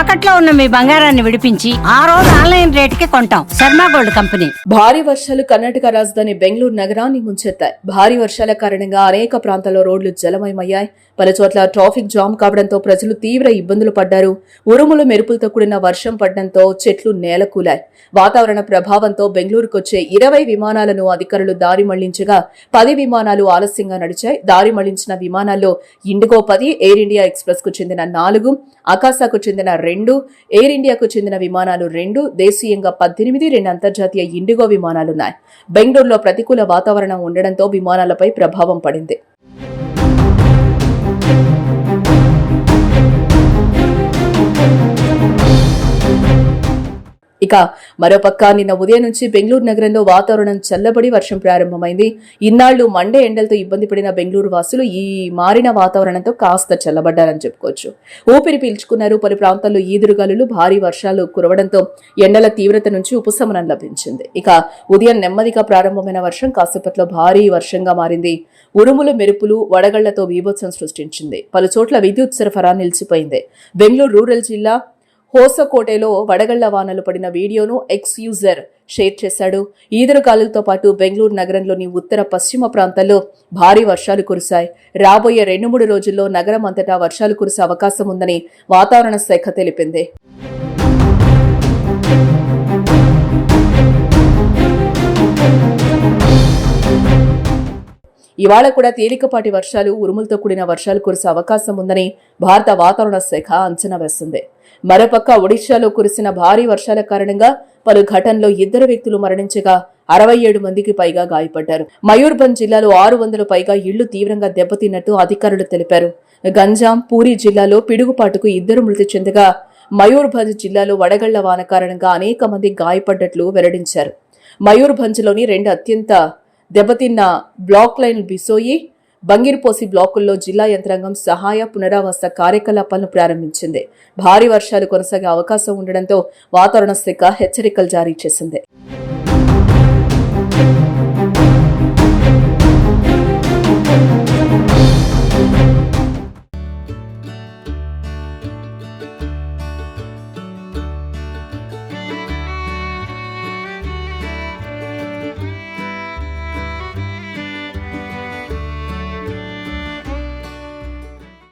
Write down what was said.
తాకట్లో ఉన్న మీ బంగారాన్ని విడిపించి ఆ రోజు ఆన్లైన్ రేటుకి కొంటాం. Sharma gold company. భారీ వర్షాలు కర్ణాటక రాజధాని బెంగళూరు నగరాన్ని ముంచెత్తాయి. భారీ వర్షాల కారణంగా అనేక ప్రాంతాల్లో రోడ్లు జలమయమయ్యాయి. పలుచోట్ల ట్రాఫిక్ జామ్ కావడంతో ప్రజలు తీవ్ర ఇబ్బందులు పడ్డారు. ఉరుములు మెరుపులతో కూడిన వర్షం పడడంతో చెట్లు నేలకూలాయి. వాతావరణ ప్రభావంతో బెంగళూరుకు వచ్చే 20 విమానాలను అధికారులు దారి మళ్లించగా 10 విమానాలు ఆలస్యంగా నడిచాయి. దారి మళ్లించిన విమానాల్లో ఇండిగో 10, ఎయిర్ ఇండియా ఎక్స్ప్రెస్ కు చెందిన 4, అకాసాకు చెందిన 2, ఎయిర్ ఇండియాకు చెందిన విమానాలు 2, దేశీయంగా 18, 2 అంతర్జాతీయ ఇండిగో విమానాలున్నాయి. బెంగళూరులో ప్రతికూల వాతావరణం ఉండడంతో విమానాలపై ప్రభావం పడింది. ఇక మరోపక్క నిన్న ఉదయం నుంచి బెంగళూరు నగరంలో వాతావరణం చల్లబడి వర్షం ప్రారంభమైంది. ఇన్నాళ్లు మండే ఎండలతో ఇబ్బంది పడిన బెంగళూరు వాసులు ఈ మారిన వాతావరణంతో కాస్త చల్లబడ్డారని చెప్పుకోవచ్చు. ఊపిరి పీల్చుకున్నారు. పలు ప్రాంతాల్లో ఈదురుగాలులు, భారీ వర్షాలు కురవడంతో ఎండల తీవ్రత నుంచి ఉపశమనం లభించింది. ఇక ఉదయం నెమ్మదిగా ప్రారంభమైన వర్షం కాసేపట్లో భారీ వర్షంగా మారింది. ఉరుములు మెరుపులు, వడగళ్లతో బీభత్సం సృష్టించింది. పలుచోట్ల విద్యుత్ సరఫరా నిలిచిపోయింది. బెంగళూరు రూరల్ జిల్లా హోసకోటేలో వడగళ్ల వానలు పడిన వీడియోను ఎక్స్ యూజర్ షేర్ చేశాడు. ఈదురుగాలులతో పాటు బెంగళూరు నగరంలోని ఉత్తర పశ్చిమ ప్రాంతాల్లో భారీ వర్షాలు కురిశాయి. రాబోయే 2-3 రోజుల్లో నగరం అంతటా వర్షాలు కురిసే అవకాశం ఉందని వాతావరణ శాఖ తెలిపింది. ఇవాళ కూడా తేలికపాటి వర్షాలు, ఉరుములతో కూడిన వర్షాలు కురిసే అవకాశం ఉందని భారత వాతావరణ శాఖ అంచనా వేసింది. మరోపక్క ఒడిశాలో కురిసిన భారీ వర్షాల కారణంగా పలు ఘటనలో 2 వ్యక్తులు మరణించగా 67 మందికి పైగా గాయపడ్డారు. మయూర్భంజ్ జిల్లాలో 600 పైగా ఇళ్లు తీవ్రంగా దెబ్బతిన్నట్టు అధికారులు తెలిపారు. గంజాం, పూరి జిల్లాలో పిడుగుపాటుకు 2 మృతి చెందగా మయూర్భంజ్ జిల్లాలో వడగళ్ల వాన కారణంగా అనేక మంది గాయపడ్డట్లు వెల్లడించారు. మయూర్భంజ్లోని 2 అత్యంత దెబ్బతిన్న బ్లాక్ లైన్ బిసోయి, బంగిర్పోసి బ్లాకుల్లో జిల్లా యంత్రాంగం సహాయ పునరావాస కార్యకలాపాలను ప్రారంభించింది. భారీ వర్షాలు కొనసాగే అవకాశం ఉండడంతో వాతావరణ శాఖ హెచ్చరికలు జారీ చేసింది.